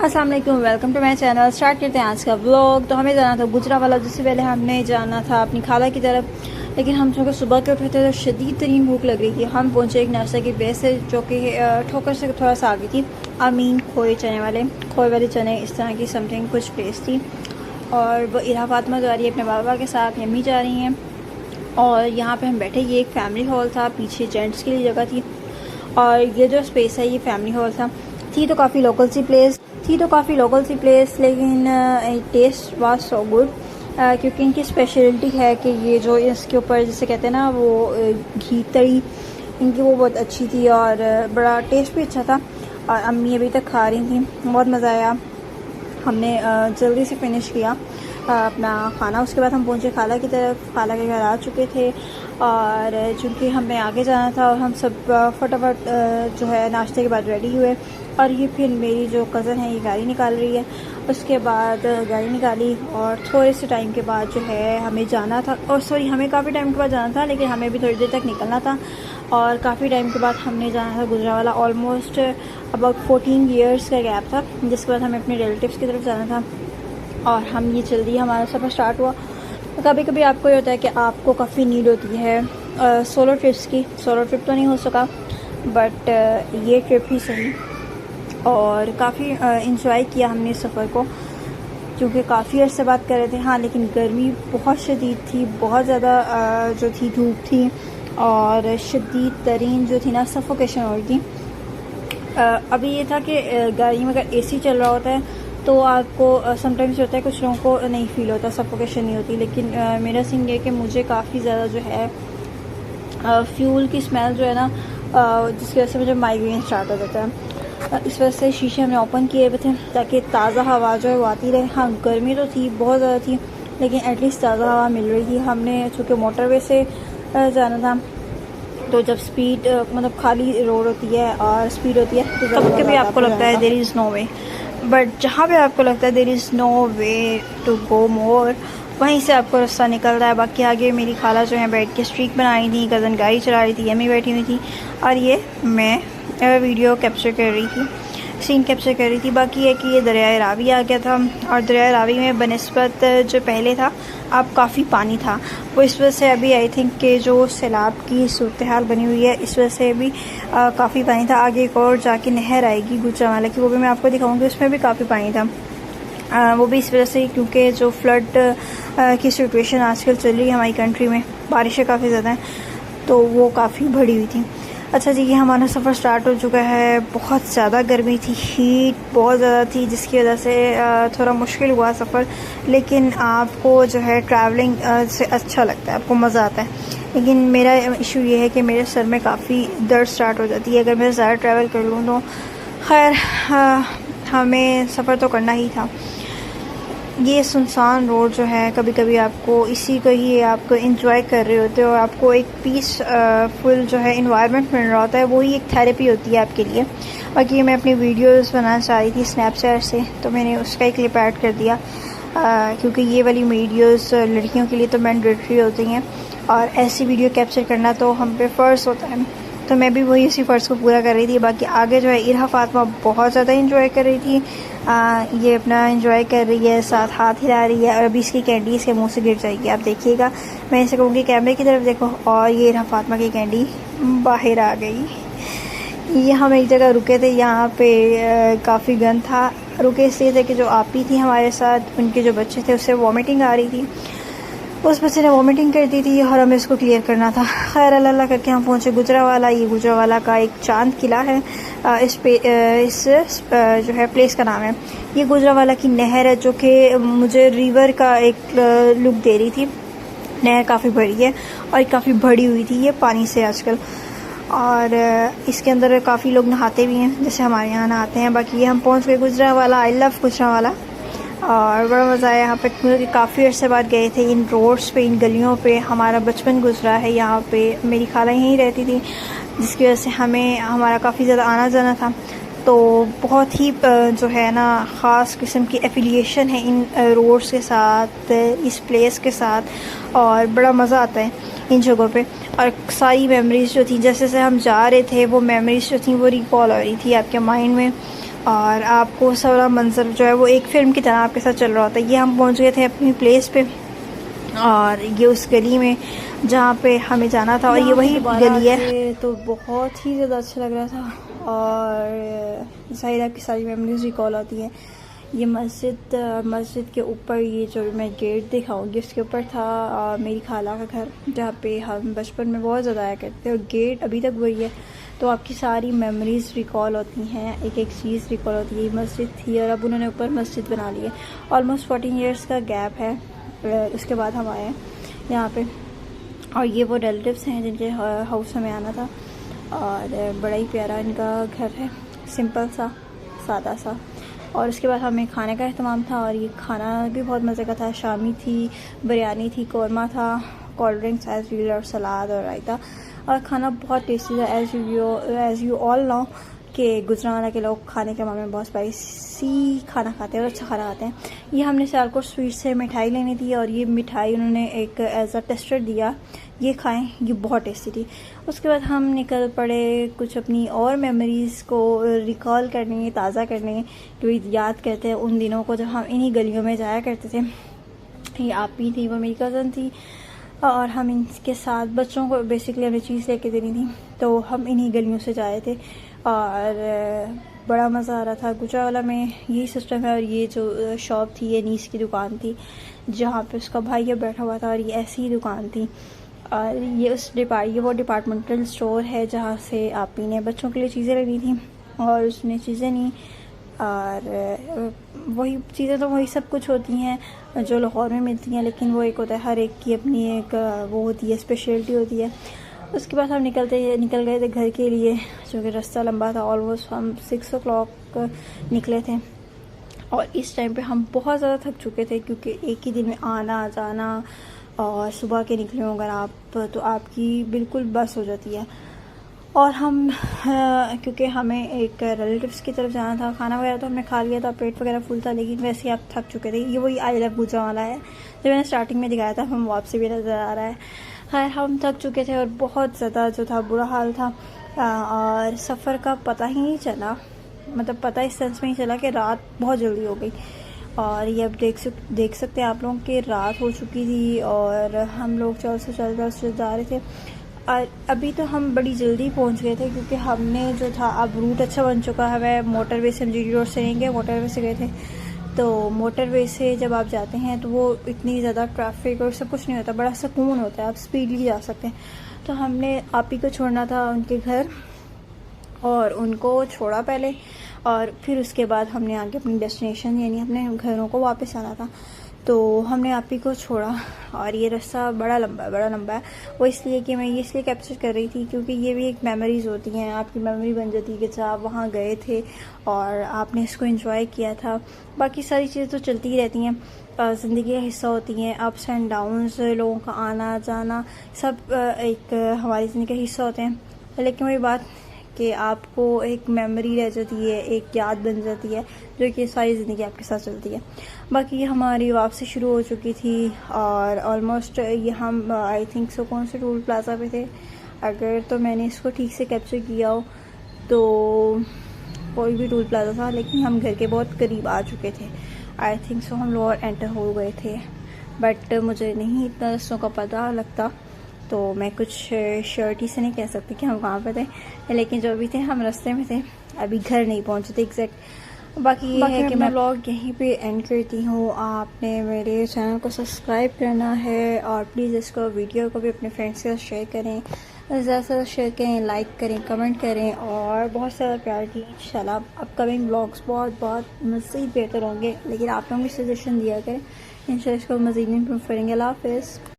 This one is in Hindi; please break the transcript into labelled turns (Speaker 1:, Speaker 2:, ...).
Speaker 1: अस्सलाम वालेकुम, welcome to my channel. Start करते हैं आज का व्लॉग। तो हमें जाना था गुजरावाला, जिससे पहले हमने जाना था अपनी खाला की तरफ, लेकिन हम चूँकि सुबह के उठे थे तो शदीद तरीन भूख लग रही थी। हम पहुँचे एक नाश्ता की प्लेस से जो कि ठोकर से थोड़ा सा आगे थी। अमीन खोए वाले चने इस तरह की समथिंग कुछ प्लेस थी। और वो इरा फातिमा जा रही है अपने बाबा के साथ, अम्मी जा रही हैं। और यहाँ पे हम बैठे, ये एक फैमिली हॉल था, पीछे जेंट्स के लिए जगह थी। और ये जो स्पेस है ये फैमिली हॉल था। थी तो काफ़ी लोकल सी प्लेस, लेकिन टेस्ट वाज सो गुड, क्योंकि इनकी स्पेशलिटी है कि ये जो इसके ऊपर जिसे कहते हैं ना वो घी तड़ी, इनकी वो बहुत अच्छी थी और बड़ा टेस्ट भी अच्छा था। और अम्मी अभी तक खा रही थी, बहुत मज़ा आया। हमने जल्दी से फिनिश किया अपना खाना। उसके बाद हम पहुंचे खाला की तरफ, खाला के घर आ चुके थे। और चूँकि हमें आगे जाना था और हम सब फटाफट जो है नाश्ते के बाद रेडी हुए। और ये फिर मेरी जो कज़न है ये गाड़ी निकाल रही है। उसके बाद गाड़ी निकाली और थोड़े से टाइम के बाद जो है हमें जाना था, और सॉरी हमें काफ़ी टाइम के बाद जाना था, लेकिन हमें भी थोड़ी देर तक निकलना था। और काफ़ी टाइम के बाद हमने जाना था गुजरावाला। ऑलमोस्ट अबाउट 14 ईयर्स का गैप था, जिसके बाद हमें अपने रिलेटिव्स की तरफ जाना था। और हम ये जल्दी हमारा सफ़र स्टार्ट हुआ। कभी कभी आपको ये होता है कि आपको काफ़ी नीड होती है सोलो ट्रिप्स की। सोलो ट्रिप तो नहीं हो सका, बट ये ट्रिप ही सही। और काफ़ी इंजॉय किया हमने इस सफ़र को, क्योंकि काफ़ी अर्से बात कर रहे थे। हाँ, लेकिन गर्मी बहुत शदीद थी, बहुत ज़्यादा जो थी धूप थी, और शदीद तरीन जो थी ना सफोकेशन हो रही थी। अभी ये था कि गाड़ी में अगर एसी चल रहा होता है तो आपको समटाइम्स होता है, कुछ लोगों को नहीं फील होता, सफोकेशन नहीं होती। लेकिन मेरा सीन ये कि मुझे काफ़ी ज़्यादा जो है फ्यूल की स्मेल जो है ना, जिसकी वजह से मुझे माइग्रेन स्टार्ट हो जाता है। इस वजह से शीशे हमने ओपन किए हुए थे ताकि ताज़ा हवा जो है वो आती रहे। हाँ, गर्मी तो थी, बहुत ज़्यादा थी, लेकिन एटलीस्ट ताज़ा हवा मिल रही थी। हमने चूँकि मोटरवे से जाना था, तो जब स्पीड मतलब खाली रोड होती है और स्पीड होती है तो तब कभी आपको लगता है there is no way, but जहाँ पे आपको लगता है there is no way to go more, वहीं से आपको रास्ता निकल रहा है। बाकी आगे मेरी खाला जो है बैठ के स्ट्रीक बना रही थी, कज़न गाड़ी चला रही थी, अम्मी बैठी हुई थी, और ये मैं वीडियो कैप्चर कर रही थी, सीन कैप्चर कर रही थी। बाकी है कि ये दरियाए रावी आ गया था, और दरियाए रावी में बनिस्बत जो पहले था अब काफ़ी पानी था। वो इस वजह से अभी आई थिंक कि जो सैलाब की सूरत हाल बनी हुई है, इस वजह से भी काफ़ी पानी था। आगे एक और जाके नहर आएगी गुजरावाला की, वो भी मैं आपको दिखाऊंगी, उसमें भी काफ़ी पानी था। वो भी इस वजह से क्योंकि जो फ्लड की सिचुएशन आजकल चल रही है हमारी कंट्री में, बारिशें काफ़ी ज़्यादा हैं, तो वो काफ़ी बढ़ी हुई थी। अच्छा जी, ये हमारा सफ़र स्टार्ट हो चुका है। बहुत ज़्यादा गर्मी थी, हीट बहुत ज़्यादा थी, जिसकी वजह से थोड़ा मुश्किल हुआ सफ़र। लेकिन आपको जो है ट्रैवलिंग से अच्छा लगता है, आपको मज़ा आता है। लेकिन मेरा इशू ये है कि मेरे सर में काफ़ी दर्द स्टार्ट हो जाती है अगर मैं ज़्यादा ट्रैवल कर लूँ तो। खैर हमें सफ़र तो करना ही था। ये सुनसान रोड जो है, कभी कभी आपको इसी को ही आपको इंजॉय कर रहे होते हो, और आपको एक पीसफुल जो है इन्वायरमेंट मिल रहा होता है, वही एक थेरेपी होती है आपके लिए। बाकी मैं अपनी वीडियोस बनाना चाह रही थी स्नैपचैट से, तो मैंने उसका एक क्लिप ऐड कर दिया, क्योंकि ये वाली वीडियोस लड़कियों के लिए तो मैंडेटरी होती हैं, और ऐसी वीडियो कैप्चर करना तो हम पे फ़र्ज़ होता है, तो मैं भी वही उसी फ़र्ज़ को पूरा कर रही थी। बाकी आगे जो है इरा फातिमा बहुत ज़्यादा इंजॉय कर रही थी, ये अपना इंजॉय कर रही है, साथ हाथ हिला रही है, और अभी इसकी कैंडी इसके मुंह से गिर जाएगी, आप देखिएगा। मैं इसे कहूँगी कैमरे की तरफ देखो, और ये इरा फातिमा की कैंडी बाहर आ गई। ये हम एक जगह रुके थे, यहाँ पे काफ़ी गंद था। रुके इसलिए थे कि जो आपी थी हमारे साथ, उनके जो बच्चे थे उससे वॉमिटिंग आ रही थी, उस बच्चे ने वॉमिटिंग कर दी थी, और हमें इसको क्लियर करना था। खैर अल्लाह करके हम पहुँचे गुजरावाला। ये गुजरावाला का एक चांद किला है, इस जो है प्लेस का नाम है। ये गुजरावाला की नहर है, जो कि मुझे रिवर का एक लुक दे रही थी। नहर काफ़ी बड़ी है और काफ़ी बड़ी हुई थी ये पानी से आजकल, और इसके अंदर काफ़ी लोग नहाते भी हैं, जैसे हमारे यहाँ नहाते हैं। बाकी ये हम पहुँच गए गुजरावाला। आई लव गुजरावाला, और बड़ा मज़ा आया यहाँ पे, क्योंकि काफ़ी अर्से बाद गए थे। इन रोड्स पे, इन गलियों पे हमारा बचपन गुजरा है। यहाँ पे मेरी खाला यहीं रहती थी, जिसकी वजह से हमें हमारा काफ़ी ज़्यादा आना जाना था। तो बहुत ही जो है ना ख़ास किस्म की एफिलिएशन है इन रोड्स के साथ, इस प्लेस के साथ, और बड़ा मज़ा आता है इन जगहों पे। और सारी मेमोरीज़ जो थी, जैसे जैसे हम जा रहे थे वो मेमोरीज़ जो थी वो रिकॉल हो रही थी आपके माइंड में। और आपको सारा मंजर जो है वो एक फ़िल्म की तरह आपके साथ चल रहा होता है। ये हम पहुंच गए थे अपनी प्लेस पे, और ये उस गली में जहाँ पे हमें जाना था, और ये वही गली है। तो बहुत ही ज़्यादा अच्छा लग रहा था, और ज़ाहिर आपकी सारी मेमोरीज रिकॉल आती हैं। ये मस्जिद के ऊपर ये जो मैं गेट दिखाऊंगी उसके ऊपर था मेरी खाला का घर, जहाँ पे हम बचपन में बहुत ज़्यादा आया करते हैं, और गेट अभी तक वही है। तो आपकी सारी मेमोरीज़ रिकॉल होती हैं, एक एक चीज़ रिकॉल होती है। ये मस्जिद थी और अब उन्होंने ऊपर मस्जिद बना ली है। ऑलमोस्ट 14 ईयर्स का गैप है, उसके बाद हम आए हैं यहाँ पे। और ये वो रिलेटिव्स हैं जिनके हाउस हमें आना था, और बड़ा ही प्यारा इनका घर है, सिंपल सा, सादा सा। और उसके बाद हमें खाने का एहतमाम था, और ये खाना भी बहुत मज़े का था। शामी थी, बिरयानी थी, कौरमा था, कोल्ड ड्रिंक्स एज यूजुअल, और सलाद और रायता। और खाना बहुत टेस्टी था, एज़ यू ऑल नो कि गुजरांवाला के लोग खाने के मामले में बहुत स्पाइसी खाना खाते हैं और अच्छा खाना खाते हैं। ये हमने सियालकोट स्वीट से मिठाई लेनी थी, और ये मिठाई उन्होंने एक एज अ टेस्टर दिया, ये खाएं, ये बहुत टेस्टी थी। उसके बाद हम निकल पड़े कुछ अपनी और मेमोरीज़ को रिकॉल करने, ताज़ा करने, क्योंकि याद करते हैं उन दिनों को जब हम इन्हीं गलियों में जाया करते थे। ये आप ही थी, वो मेरी कज़न थी, और हम इनके साथ बच्चों को बेसिकली हमें चीज़ लेके देनी थी, तो हम इन्हीं गलियों से जाए थे, और बड़ा मज़ा आ रहा था। गुजरांवाला में यही सिस्टम है, और ये जो शॉप थी ये नीस की दुकान थी, जहाँ पे उसका भाई बैठा हुआ था, और ये ऐसी ही दुकान थी। और ये वो डिपार्टमेंटल स्टोर है जहाँ से आप ही ने बच्चों के लिए चीज़ें लेनी थी, और उसने चीज़ें ली, और वही चीज़ें तो वही सब कुछ होती हैं जो लाहौर में मिलती हैं, लेकिन वो एक होता है, हर एक की अपनी एक वो होती है, स्पेशलिटी होती है। उसके बाद हम निकल गए थे घर के लिए, जो कि रास्ता लंबा था। ऑलमोस्ट हम 6 o'clock निकले थे, और इस टाइम पे हम बहुत ज़्यादा थक चुके थे, क्योंकि एक ही दिन में आना जाना, और सुबह के निकले हो अगर आप तो आपकी बिल्कुल बस हो जाती है। और हम क्योंकि हमें एक रिलेटिव्स की तरफ जाना था, खाना वगैरह तो हमने खा लिया था, पेट वगैरह फुल था, लेकिन वैसे ही आप थक चुके थे। ये वही आई लव गुजरांवाला है जो मैंने स्टार्टिंग में दिखाया था, हम वापसी भी नज़र आ रहा है। खैर हम थक चुके थे, और बहुत ज़्यादा जो था बुरा हाल था, और सफ़र का पता ही नहीं चला, मतलब पता इस सेंस में ही चला कि रात बहुत जल्दी हो गई। और ये अब देख सकते हैं आप लोग कि रात हो चुकी थी, और हम लोग चल से जा रहे थे। और अभी तो हम बड़ी जल्दी पहुंच गए थे, क्योंकि हमने जो था अब रूट अच्छा बन चुका है। मोटरवे से हम जीडी रोड से नहीं गए, मोटरवे से गए थे। तो मोटरवे से जब आप जाते हैं तो वो इतनी ज़्यादा ट्रैफिक और सब कुछ नहीं होता, बड़ा सुकून होता है, आप स्पीडली जा सकते हैं। तो हमने आप ही को छोड़ना था उनके घर, और उनको छोड़ा पहले, और फिर उसके बाद हमने आगे अपनी डेस्टिनेशन यानी अपने घरों को वापस आना था। तो हमने आप ही को छोड़ा, और ये रास्ता बड़ा लंबा है। वो इसलिए कि मैं ये इसलिए कैप्चर कर रही थी क्योंकि ये भी एक मेमोरीज़ होती हैं, आपकी मेमोरी बन जाती है कि जब आप वहाँ गए थे और आपने इसको एंजॉय किया था। बाकी सारी चीज़ें तो चलती ही रहती हैं, ज़िंदगी का हिस्सा होती हैं, अप्स एंड डाउन्स, लोगों का आना जाना, सब एक हमारी ज़िंदगी का हिस्सा होते हैं। लेकिन वही बात कि आपको एक मेमोरी रह जाती है, एक याद बन जाती है, जो कि सारी ज़िंदगी आपके साथ चलती है। बाकी हमारी वापसी शुरू हो चुकी थी, और ऑलमोस्ट ये हम आई थिंक सो कौन से टोल प्लाज़ा पे थे, अगर तो मैंने इसको ठीक से कैप्चर किया हो तो कोई भी टोल प्लाज़ा था, लेकिन हम घर के बहुत करीब आ चुके थे। आई थिंक सो हम लोग एंटर हो गए थे, बट मुझे नहीं इतना रस्तों का पता लगता, तो मैं कुछ श्योरिटी से नहीं कह सकती कि हम कहाँ पे थे, लेकिन जो भी थे हम रास्ते में थे, अभी घर नहीं पहुँचे थे एग्जैक्ट। बाकी ये है कि मैं ब्लॉग यहीं पे एंड करती हूँ। आपने मेरे चैनल को सब्सक्राइब करना है, और प्लीज़ इसको वीडियो को भी अपने फ्रेंड्स के साथ शेयर करें, ज़्यादा से ज़्यादा शेयर करें, लाइक करें, कमेंट करें, और बहुत सारा प्यार की। इंशाल्लाह अपकमिंग ब्लॉग्स बहुत मज़ीद बेहतर होंगे, लेकिन आप लोग भी सजेशन दिया करें, इंशाल्लाह इसको मज़ीद इम्प्रूव करेंगे। अल्लाह हाफ़िज़।